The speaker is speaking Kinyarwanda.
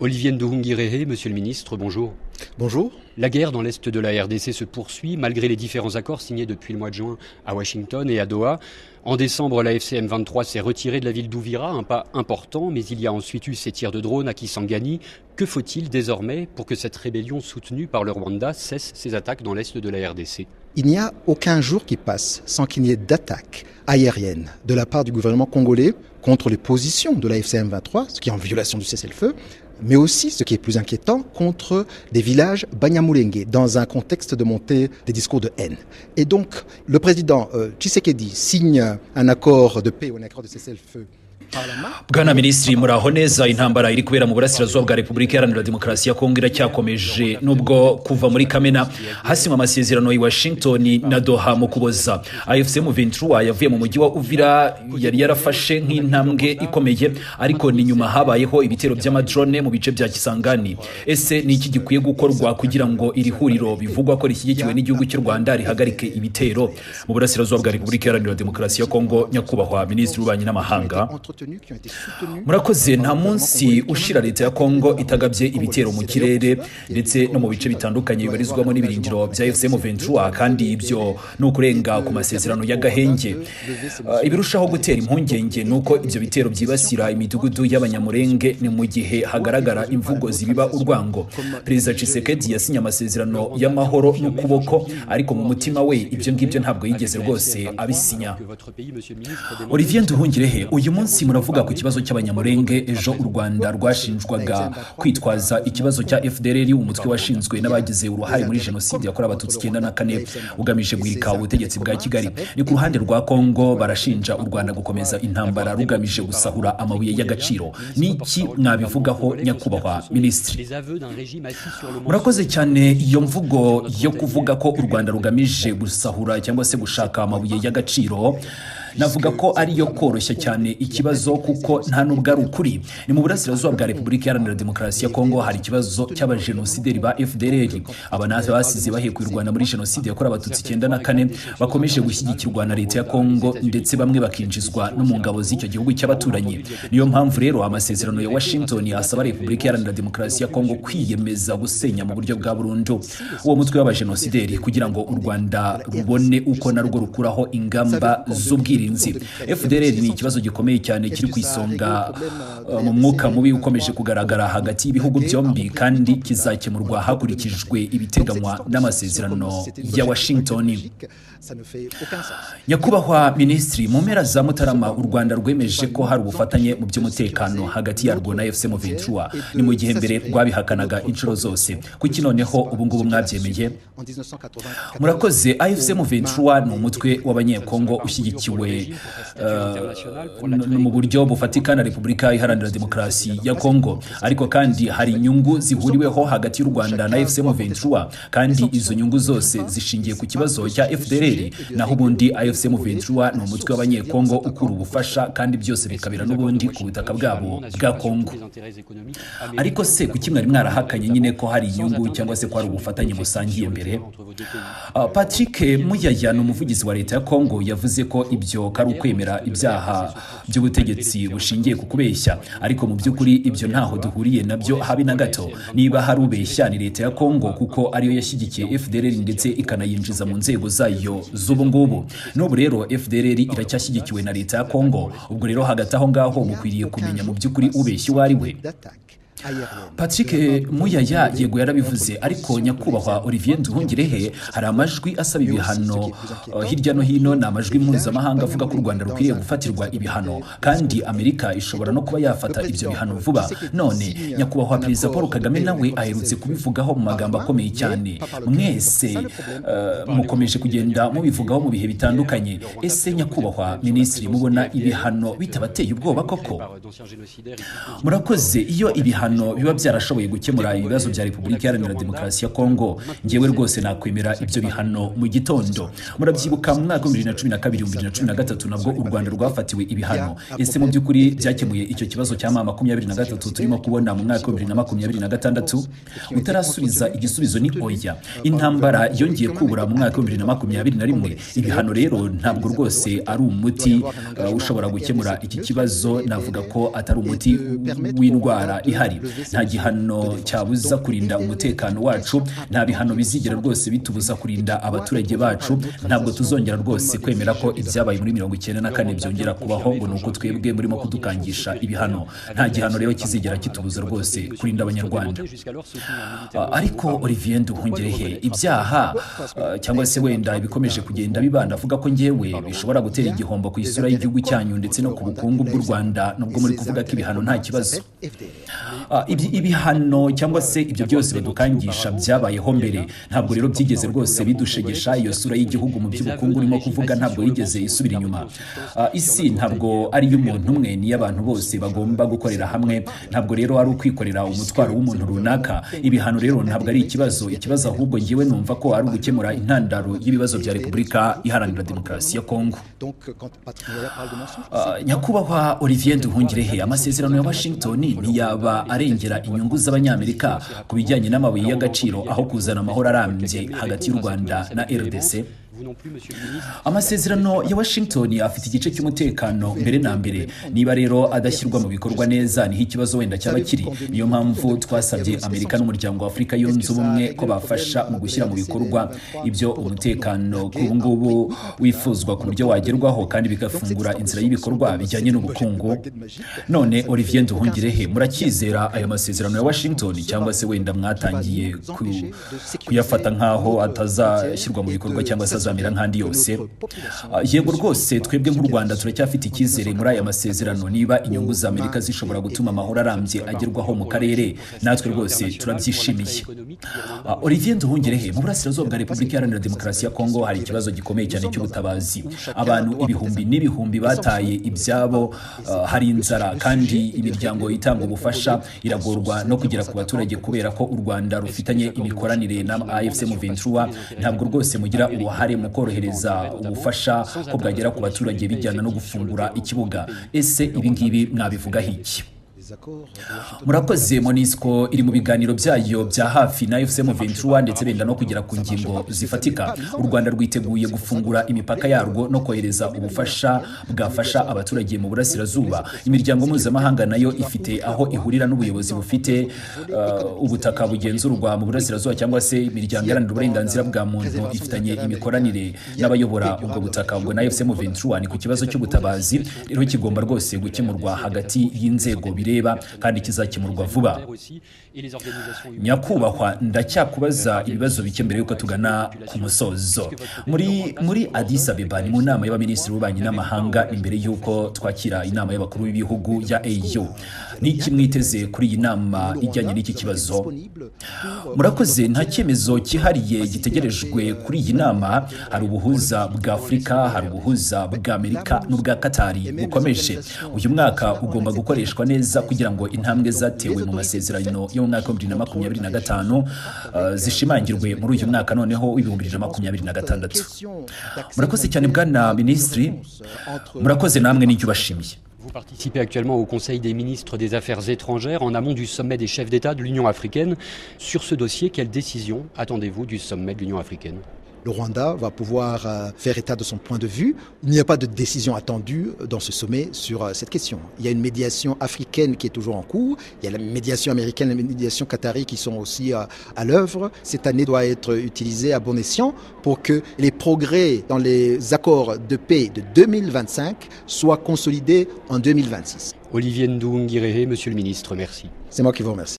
Olivier Nduhungirehe, Monsieur le Ministre, bonjour. Bonjour. La guerre dans l'Est de la RDC se poursuit malgré les différents accords signés depuis le mois de juin à Washington et à Doha. En décembre, la FCM 23 s'est retirée de la ville d'Uvira, un pas important, mais il y a ensuite eu ces tirs de drone à Kisangani. Que faut-il désormais pour que cette rébellion soutenue par le Rwanda cesse ses attaques dans l'Est de la RDC ? Il n'y a aucun jour qui passe sans qu'il n'y ait d'attaques aériennes de la part du gouvernement congolais contre les positions de la FCM 23, ce qui est en violation du cessez-le-feu, mais aussi, ce qui est plus inquiétant, contre des villages Banyamulenge, dans un contexte de montée des discours de haine. Et donc, le président Tshisekedi signe un accord de paix ou un accord de cessez-le-feu. Bwana Minisitiri muraho neza, intambara iri kubera mu burasirazuba bwa Repubulika Iharanira Demokarasi ya Kongo iracyakomeje nubwo kuva muri Kamena hasinywe amasezerano i Washington na Doha mu kuboza. AFCM 23 yavuye mu mujyi wa Uvira yari yarafashe nk'intambwe ikomeye, ariko ni nyuma habayeho ibitero by'amadrone mu bice bya Kisangani. Ese ni iki gikwiye gukorwa kugira ngo iri huriro bivugwa ko rishyigikiwe n'igihugu cy'u Rwanda rihagarike ibitero mu burasirazuba bwa Repubulika Iharanira Demokarasi ya Kongo? Nyakubahwa Minisitiri w'Ububanyi n'Amahanga, murakoze. Nta munsi ushira leta ya Kongo itagabye ibitero mu kirere ndetse no mu bice bitandukanye bibarizwamo n'ibirindiro bya FCM 23, kandi ibyo ni ukurenga ku masezerano y'agahenge. Ibirushaho gutera impungenge nuko ibyo bitero byibasira imidugudu y'Abanyamulenge ni mu gihe hagaragara imvugo zibiba urwango. Perezida Tshisekedi yasinye amasezerano y'amahoro n'ukuboko, ariko mu mutima we ibyo ngibyo ntabwo yigeze rwose abisinya. Olivier Nduhungirehe, uyu munsi muravuga ku kibazo cy'Abanyamulenge. Ejo u Rwanda rwashinjwaga kwitwaza ikibazo cya FDLR, umutwe washinzwe n'abagize uruhare muri jenoside yakorewe Abatutsi 94 ugamije guhirika ubutegetsi bwa Kigali. Ni ku ruhande rwa Kongo barashinja u Rwanda gukomeza intambara rugamije gusahura amabuye y'agaciro. Niki mwabivugaho nyakubahwa Minisitiri? Murakoze cyane. Iyo mvugo yo kuvuga ko u Rwanda rugamije gusahura cyangwa se gushaka amabuye y'agaciro, navuga ko ari yo koroshya cyane ikibazo, kuko nta nubwo ari ukuri. Ni mu burasirazuba bwa Repubulika Iharanira Demokarasi ya Kongo hari ikibazo cy'abajenosideri ba FDLR, abanasi basize bahekuye u Rwanda muri jenoside yakorewe Abatutsi 94 bakomeje gushyigikirwa na leta ya Kongo, ndetse bamwe bakinjizwa no mu ngabo z'icyo gihugu cy'abaturanyi. Niyo mpamvu rero amasezerano ya Washington asaba Repubulika Iharanira Demokarasi ya Kongo kwiyemeza gusenya mu buryo bwa burundu uwo mutwe w'abajenosideri, kugira ngo u Rwanda rubone uko narwo rukuraho ingamba z'ubwirinzi. FDLR ni ikibazo gikomeye cyane kiri ku isonga mu mwuka mubi ukomeje kugaragara hagati y'ibihugu byombi, kandi kizakemurwa hakurikijwe ibiteganywa n'amasezerano ya Washington. Nyakubahwa Minisitiri, mu mpera za Mutarama u Rwanda rwemeje ko hari ubufatanye mu by'umutekano hagati yarwo na FCM 23, ni mu gihe mbere rwabihakanaga inshuro zose. Kuki noneho ubu ngubu mwabyemeye? Murakoze. AFCM 23 ni umutwe w'Abanyekongo ushyigikiwe mu buryo bufatika na Repubulika Iharanira Demokarasi ya Kongo, ariko kandi hari inyungu zihuriweho hagati y'u Rwanda na FCM 23, kandi izo nyungu zose zishingiye ku kibazo cya FDLR. Naho ubundi AFCM 23 ni umutwe w'Abanyekongo ukura ubufasha, kandi byose bikabira n'ubundi ku butaka bwabo bwa Kongo. Ariko se kuki mwari mwarahakanye nyine ko hari inyungu cyangwa se ko hari ubufatanye musangiye mbere? Patrick Muyaya ni umuvugizi wa leta ya Kongo yavuze ko ibyo kari ukwemera ibyaha by'ubutegetsi bushingiye ku kubeshya, ariko mu by'ukuri ibyo ntaho duhuriye nabyo habe na gato. Niba hari ubeshya ni leta ya Kongo, kuko ariyo yashyigikiye FDLR ndetse ikanayinjiza mu nzego zayo z'ubu ngubu. N'ubu rero FDLR iracyashyigikiwe na leta ya Kongo. Ubwo rero hagati aho ngaho mukwiriye kumenya mu by'ukuri ubeshya uwo ari we. Patrick Muyaya yego yarabivuze, ariko nyakubahwa Olivier Nduhungirehe, hari amajwi asaba ibihano hirya no hino, ni amajwi mpuzamahanga avuga ko u Rwanda rukwiriye gufatirwa ibihano, kandi Amerika ishobora no kuba yafata ibyo bihano vuba. None nyakubahwa Perezida Paul Kagame nawe aherutse kubivugaho mu magambo akomeye cyane. Mwese mukomeje kugenda mubivugaho mu bihe bitandukanye. Ese nyakubahwa Minisitiri, mubona ibihano bitabateye ubwoba koko? Murakoze. Iyo ibihano biba byarashoboye gukemura ibibazo bya Repubulika Iharanira Demokarasi ya Kongo, ngewe rwose nakwemera ibyo bihano mu gitondo. Murabyibuka mu mwaka wa 2012-2013 nabwo u Rwanda rwafatiwe ibihano. Ese mu by'ukuri byakemuye icyo kibazo cya mama 23 turimo kubona mu mwaka wa 2026? Utarasubiza igisubizo ni oya. Intambara yongeye kubura mu mwaka wa 2021. Ibihano rero ntabwo rwose ari umuti ushobora gukemura iki kibazo. Navuga ko atari umuti w'indwara ihari. nta gihano cyabuza kurinda umutekano wacu, nta bihano bizigera rwose bitubuza kurinda abaturage bacu. Ntabwo tuzongera rwose kwemera ko ibyabaye muri 1994 byongera kubaho ngo nuko twebwe murimo kudukangisha ibihano. Nta gihano rero kizigera kitubuza rwose kurinda abanyarwanda. Ariko Olivier Nduhungirehe, ibyaha cyangwa se wenda ibikomeje kugenda bibanda avuga ko ngewe bishobora gutera igihombo ku isura y'igihugu cyanyu ndetse no ku bukungu bw'u Rwanda, nubwo muri kuvuga ko ibihano nta kibazo. Ibihano cyangwa se ibyo byose badukangisha byabayeho mbere, ntabwo rero byigeze rwose bidushegesha. Iyo sura y'igihugu mu by'ubukungu urimo kuvuga ntabwo yigeze isubira inyuma. Isi ntabwo ari iy'umuntu umwe, ni y'abantu bose bagomba gukorera hamwe. Ntabwo rero ari ukwikorera umutwaro w'umuntu runaka. Ibihano rero ntabwo ari ikibazo ahubwo ngewe numva ko ari ugukemura intandaro y'ibibazo bya Repubulika Iharanira Demokarasi ya Kongo. Nyakubahwa Olivier Nduhungirehe, amasezerano ya Washington ntiyaba arengera inyungu z'Abanyamerika ku bijyanye n'amabuye y'agaciro aho kuzana amahoro arambye hagati y'u Rwanda na RDC? Amasezerano ya Washington afite igice cy'umutekano mbere na mbere. Niba rero adashyirwa mu bikorwa neza, niho ikibazo wenda cyaba kiri. Niyo mpamvu twasabye Amerika n'umuryango wa Afurika yunze ubumwe ko bafasha mu gushyira mu bikorwa ibyo umutekano kuri ubu ngubu wifuzwa ku buryo wagerwaho kandi bigafungura inzira y'ibikorwa bijyanye n'ubukungu. None Olivier Nduhungirehe, murakizera aya masezerano ya Washington cyangwa se wenda mwatangiye kuyafata nkaho atazashyirwa mu bikorwa cyangwa se azamera nk'andi yose? Yego rwose, twebwe nk'u Rwanda turacyafite icyizere muri aya masezerano. Niba inyungu za Amerika zishobora gutuma amahoro arambye agerwaho mu karere, natwe rwose turabyishimiye. Olivier Nduhungirehe, mu burasirazuba bwa Repubulika Iharanira Demokarasi ya Kongo hari ikibazo gikomeye cyane cy'ubutabazi. Abantu ibihumbi n'ibihumbi bataye ibyabo, hari inzara kandi imiryango itanga ubufasha iragorwa no kugera ku baturage kubera ko u Rwanda rufitanye imikoranire na AFC M23. Ntabwo rwose mugira uruhare mu korohereza ubufasha ko bwagera ku baturage bijyana no gufungura ikibuga. Ese ibi ngibi mwabivugaho iki? Murakoze. MONUSCO iri mu biganiro byayo bya hafi na AFC M23 ndetse benda no kugera ku ngingo zifatika. U Rwanda rwiteguye gufungura imipaka yarwo no kohereza ubufasha bwafasha abaturage mu burasirazuba. Imiryango mpuzamahanga nayo ifite aho ihurira n'ubuyobozi bufite ubutaka bugenzurwa mu burasirazuba cyangwa se imiryango iharanira uburenganzira bwa muntu ifitanye imikoranire n'abayobora ubwo butaka. Ubwo na AFC M23 ni ku kibazo cy'ubutabazi rero kigomba rwose gukemurwa hagati y'inzego bireba kandi kizakemurwa vuba. Nyakubahwa, ndacyakubaza ibibazo bike mbere yuko tugana ku musozo. Muri Addis Abeba ni mu nama y'abaminisitiri b'ububanyi n'amahanga imbere yuko twakira inama y'abakuru b'ibihugu ya AU. Niki mwiteze kuri iyi nama ijyanye n'iki kibazo? Murakoze. Nta cyemezo cyihariye gitegerejwe kuri iyi nama. Hari ubuhuza bwa Afurika, hari ubuhuza bwa Amerika n'ubwa Katari bukomeje. Uyu mwaka ugomba gukoreshwa neza kugira ngo intambwe zatewe mu masezerano yo mu mwaka wa 2025 zishimangirwe muri uyu mwaka noneho w'ibihumbi 2026. Murakoze cyane bwana Minisitiri, murakoze namwe n'icyo bashimiye. Vous participez actuellement au Conseil des ministres des Affaires étrangères en amont du sommet des chefs d'État de l'Union africaine. Sur ce dossier, quelle décision attendez-vous du sommet de l'Union africaine? Le Rwanda va pouvoir faire état de son point de vue. Il n'y a pas de décision attendue dans ce sommet sur cette question. Il y a une médiation africaine qui est toujours en cours. Il y a la médiation américaine et la médiation qatari qui sont aussi à l'œuvre. Cette année doit être utilisée à bon escient pour que les progrès dans les accords de paix de 2025 soient consolidés en 2026. Olivier Nduhungirehe, Monsieur le Ministre, merci. C'est moi qui vous remercie.